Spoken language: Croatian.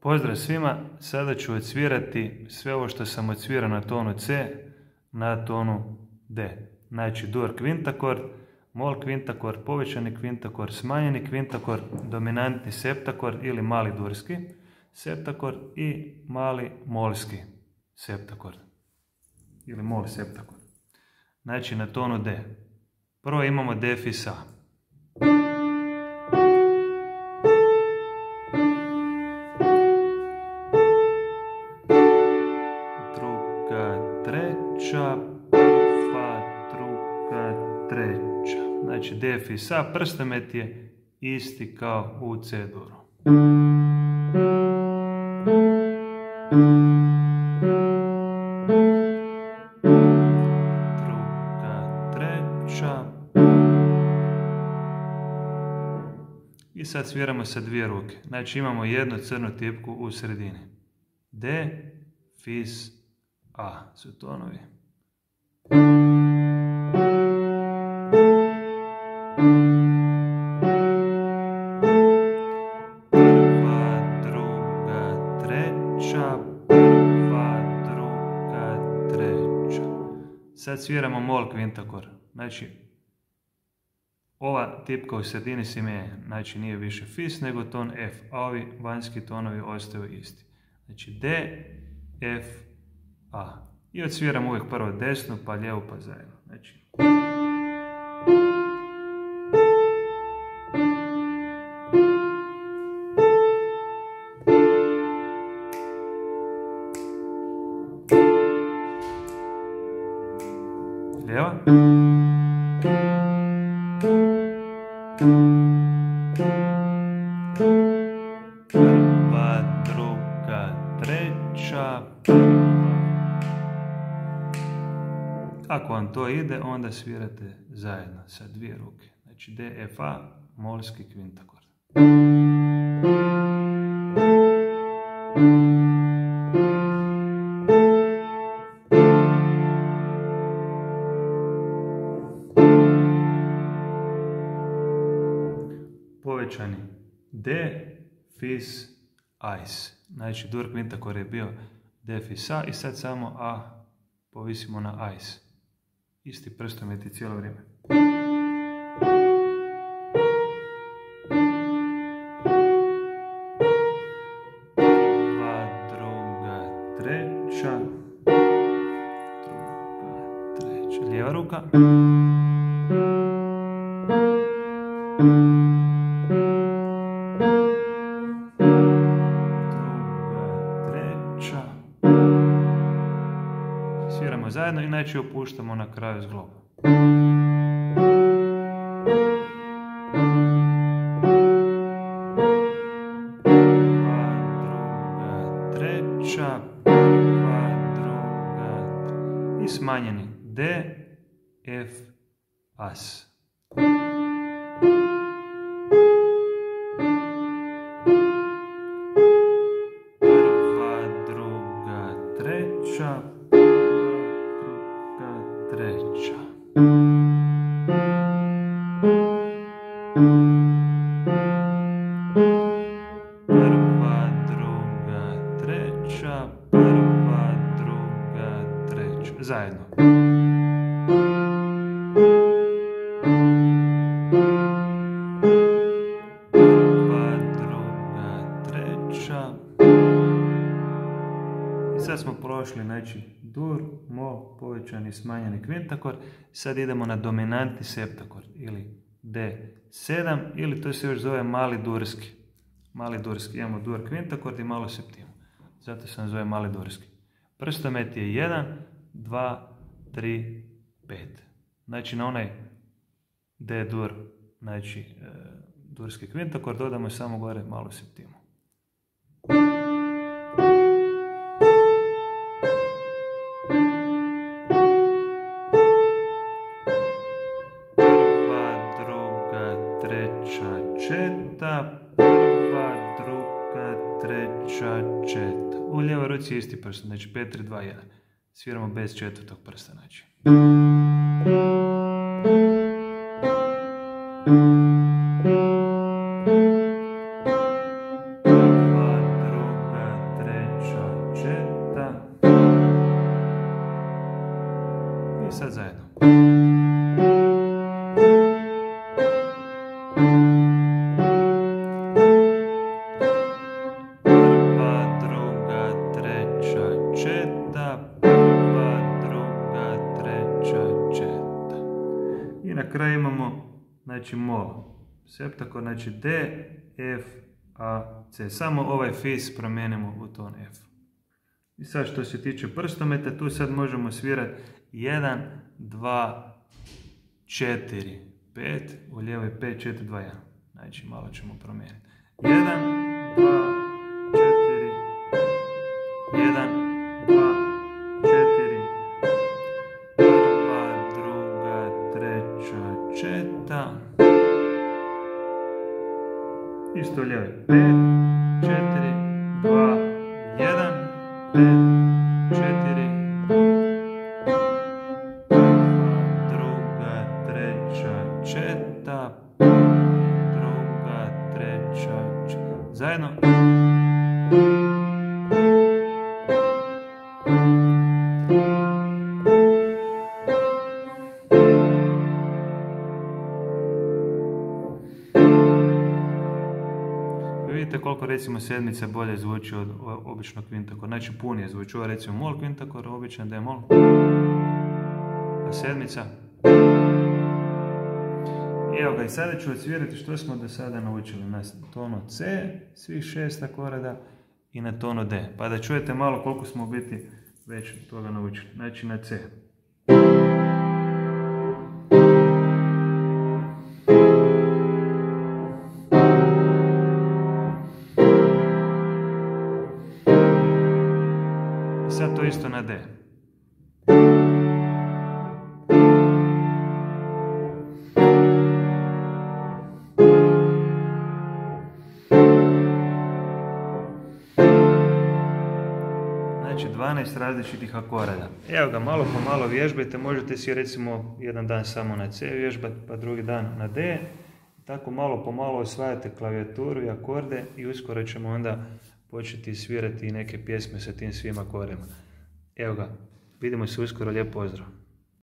Pozdrav svima, sada ću odsvirati sve ovo što sam odsvirao na tonu C na tonu D. Znači dur kvintakord, mol kvintakord, povećani kvintakord, smanjeni kvintakord, dominantni septakord ili mali durski septakord i mali molski septakord ili mol septakord. Znači na tonu D. Prvo imamo D fis A. Treća, prva, druga, treća. Znači D fis A, prstomet je isti kao u C duru. Druga, treća. I sad sviramo sa dvije ruke. Znači imamo jednu crnu tipku u sredini. D fis A su tonovi. Prva, druga, treća, prva, druga, treća. Sad sviramo mol kvintakord. Znači, ova tipka u sredini se mijenja. Znači nije više fis nego ton F, a ovi vanjski tonovi ostaju isti. Znači D, F, A. I odsviram uvijek prvo desnu, pa lijevu, pa zajedno. Znači. Lijeva. Prva, druga, treća, ako vam to ide, onda svirate zajedno sa dvije ruke. Znači D, F, A, molski kvintakord. Povećani D, fis, ais. Znači dur kvintakord je bio D fis A i sad samo A povisimo na ais. Isti prstomet cijelo vrijeme. Prva, druga, treća. Druga, treća. Lijeva ruka. Druga, treća. Sviramo zajedno i znači opuštamo na kraju zgloba. Prva, druga, treća, prva, druga, i smanjeni D, F, As. Prva, druga, treća, treća. Prva, druga, treća, prva, druga, treća. Zajedno. Prva, druga, treća. I sad smo prošli, znači, dur, mol, povećani, smanjeni kvintakord. Sad idemo na dominantni septakord ili D7 ili to se još zove mali durski. Mali durski. Imamo dur kvintakord i malo septimu. Zato se zove mali durski. Prstomet je 1, 2, 3, 5. Znači na onaj D dur, znači durski kvintakord dodamo samo gore malo septimu. Četa, prva, druga, treća, četa. U lijevoj ruci je isti prst, znači 5, 3, 2, 1. Sviramo bez četvrtog prsta, znači. Prva, druga, kraju imamo, znači, mol. Septakord, znači D, F, A, C. Samo ovaj fis promijenimo u ton F. I sad što se tiče prstometa, tu sad možemo svirati 1, 2, 4, 5, u lijevoj 5, 4, 2, 1. Znači malo ćemo promijeniti. 1, 2, 4, 1, 2, 4, prva, druga, treća, četa. Isto u lijevoj 5, 4, 2, 1, 5, 4, druga, treća, četa, druga, treća, četa. Zajedno. Vidite koliko recimo sedmica bolje zvuči od običnog kvintakorda. Znači punije zvuči. Ovo recimo mol kvintakord, običan D mol. A sedmica. Evo ga, i sada ću odsvirati što smo do sada naučili. Na tonu C, svih 6 akorda i na tonu D. Pa da čujete malo koliko smo u biti već toga naučili. Znači na C. I sad to isto na D. Znači 12 različitih akorda. Evo ga, malo po malo vježbajte, možete si recimo jedan dan samo na C vježbati, pa drugi dan na D. Tako malo po malo osvajate klavijaturu i akorde i uskoro ćemo onda početi svirati neke pjesme sa tim svim akordima. Evo ga, vidimo se uskoro, lijep pozdrav.